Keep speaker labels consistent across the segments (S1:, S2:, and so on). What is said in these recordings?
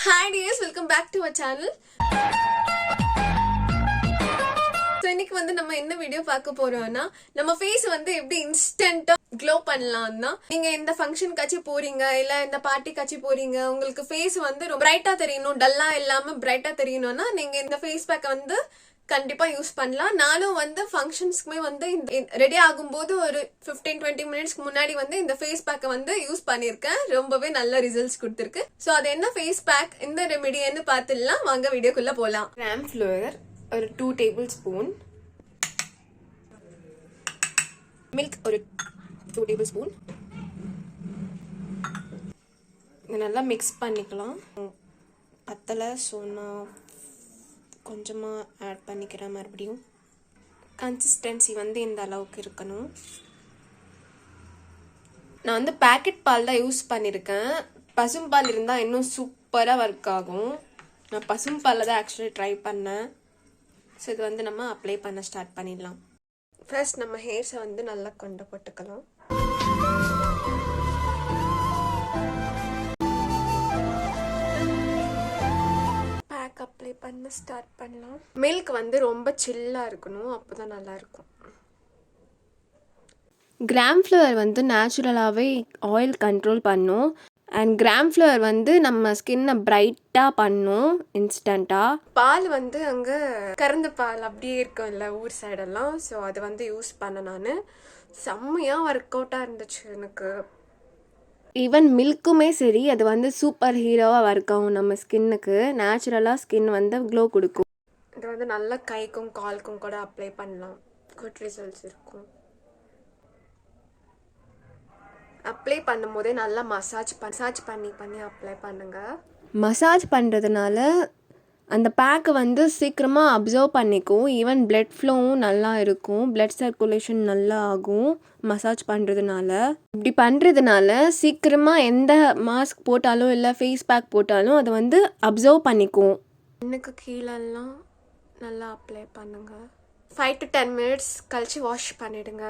S1: Hi dears, welcome back to our channel. So இன்னைக்கு வந்து நம்ம என்ன வீடியோ பார்க்க போறோம்னா நம்ம ஃபேஸ் வந்து எப்படி இன்ஸ்டன்ட்டா க்ளோ பண்ணலாம்னா நீங்க இந்த ஃபங்க்ஷன்காச்சு போறீங்க இல்ல இந்த பார்ட்டிகாச்சு போறீங்க உங்களுக்கு ஃபேஸ் வந்து ரொம்ப பிரைட்டா தெரியணும் டல்லா இல்லாம பிரைட்டா தெரியணும்னா நீங்க இந்த ஃபேஸ் பேக்க வந்து கண்டிப்பா யூஸ் பண்ணலாம். நானும் வந்து ஃபங்க்ஷன்ஸ்க்குமே வந்து ரெடி ஆகும்போது ஒரு 15-20 மினிட்ஸ்க்கு முன்னாடி வந்து இந்த ஃபேஸ் பேக்கை வந்து யூஸ் பண்ணிருக்கேன். ரொம்பவே நல்ல ரிசல்ட்ஸ் கொடுத்துருக்கு. ஸோ அது என்ன ஃபேஸ் பேக் இந்த ரெமெடின்னு பார்த்துடலாம். வாங்க வீடியோக்குள்ள போலாம். கிராம் ஃப்ளவர் ஒரு 2 டேபிள் ஸ்பூன், மில்க் ஒரு 2 டேபிள் ஸ்பூன், நல்லா மிக்ஸ் பண்ணிக்கலாம். பத்தலை சொன்னா கொஞ்சமாக ஆட் பண்ணிக்கிறேன். மறுபடியும் கன்சிஸ்டன்சி வந்து இந்த அளவுக்கு இருக்கணும். நான் வந்து பேக்கெட் பால் தான் யூஸ் பண்ணியிருக்கேன். பசும்பால் இருந்தால் இன்னும் சூப்பராக ஒர்க் ஆகும். நான் பசும்பாலில் தான் ஆக்சுவலி ட்ரை பண்ணேன். ஸோ இது வந்து நம்ம அப்ளை பண்ண ஸ்டார்ட் பண்ணிடலாம். ஃபர்ஸ்ட் நம்ம ஹேர்ஸை வந்து நல்லா கொண்டு போட்டுக்கலாம். அப்ளை பண்ண ஸ்டார்ட் பண்ணலாம். மில்க் வந்து ரொம்ப சில்லா இருக்கணும், அப்போதான் நல்லா இருக்கும். கிராம் ஃப்ளவர் வந்து நேச்சுரலாகவே ஆயில் கண்ட்ரோல் பண்ணும். அண்ட் கிராம் ஃப்ளவர் வந்து நம்ம ஸ்கின்னை பிரைட்டாக பண்ணும் இன்ஸ்டண்ட்டாக. பால் வந்து அங்கே கறந்த பால் அப்படியே இருக்கும்ல ஊர் சைடெல்லாம். ஸோ அதை வந்து யூஸ் பண்ண நான் செம்மையாக ஒர்க் அவுட்டாக இருந்துச்சு எனக்கு. ஈவன் மில்க்குமே சரி, அது வந்து சூப்பர் ஹீரோவாக ஒர்க் ஆகும் நம்ம ஸ்கின்னுக்கு. நேச்சுரலாக ஸ்கின் வந்து க்ளோ கொடுக்கும். இது வந்து நல்லா கைக்கும் காலுக்கும் கூட அப்ளை பண்ணலாம். குட் ரிசல்ட்ஸ் இருக்கும். அப்ளை பண்ணும் போதே நல்லா மசாஜ் பண்ணி அப்ளை பண்ணுங்க. மசாஜ் பண்ணுறதுனால அந்த பேக்கை வந்து சீக்கிரமாக அப்சர்வ் பண்ணிக்கும். ஈவன் பிளட் ஃப்ளோவும் நல்லா இருக்கும். பிளட் சர்க்குலேஷன் நல்லா ஆகும் மசாஜ் பண்ணுறதுனால. இப்படி பண்ணுறதுனால சீக்கிரமாக எந்த மாஸ்க் போட்டாலும் இல்லை ஃபேஸ் பேக் போட்டாலும் அதை வந்து அப்சர்வ் பண்ணிக்கும். கண்ணுக்கு கீழெல்லாம் நல்லா அப்ளை பண்ணுங்கள். 5 to 10 மினிட்ஸ் கழிச்சு வாஷ் பண்ணிவிடுங்க.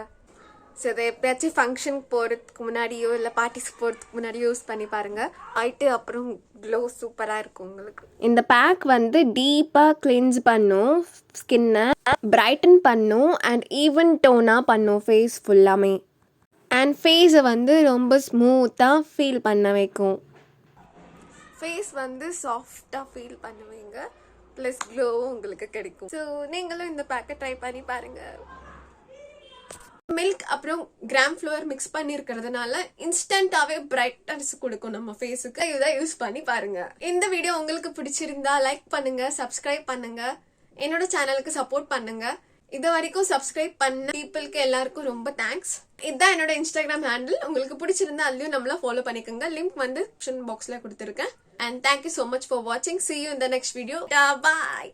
S1: ஸோ இதை எப்பயாச்சும் ஃபங்க்ஷனுக்கு போகிறதுக்கு முன்னாடியோ இல்லை பார்ட்டிஸ்க்கு போகிறதுக்கு முன்னாடியோ யூஸ் பண்ணி பாருங்கள். ஆயிட்டு அப்புறம் க்ளோ சூப்பராக இருக்கும் உங்களுக்கு. இந்த பேக் வந்து டீப்பாக கிளென்ஸ் பண்ணும், ஸ்கின்னை பிரைட்டன் பண்ணும் அண்ட் ஈவன் டோனாக பண்ணும் ஃபேஸ் ஃபுல்லாமே. அண்ட் ஃபேஸை வந்து ரொம்ப ஸ்மூத்தாக ஃபீல் பண்ண வைக்கும். ஃபேஸ் வந்து சாஃப்டாக ஃபீல் பண்ணுவீங்க. ப்ளஸ் க்ளோவும் உங்களுக்கு கிடைக்கும். ஸோ நீங்களும் இந்த பேக்கை ட்ரை பண்ணி பாருங்கள். மில்க் அப்புறம் கிராம் ஃப்ளவர் மிக்ஸ் பண்ணிருக்கிறதுனால இன்ஸ்டன்டாவே பிரைட்னஸ் கொடுக்கும் நம்ம ஃபேஸுக்கு. இதை யூஸ் பண்ணி பாருங்க. இந்த வீடியோ உங்களுக்கு பிடிச்சிருந்தா லைக் பண்ணுங்க, சப்ஸ்கிரைப் பண்ணுங்க, என்னோட சேனலுக்கு சப்போர்ட் பண்ணுங்க. இது வரைக்கும் சப்ஸ்கிரைப் பண்ண பீப்புளுக்கு எல்லாருக்கும் ரொம்ப தேங்க்ஸ். இதுதான் என்னோட இன்ஸ்டாகிராம் ஹேண்டில். உங்களுக்கு பிடிச்சிருந்தா அதுலயும் நம்மள ஃபாலோ பண்ணிக்கோங்க. லிங்க் வந்து டிஸ்கிரிப்ஷன் பாக்ஸ்ல கொடுத்துருக்கேன். And thank you so much for watching. See you in the next video. Bye.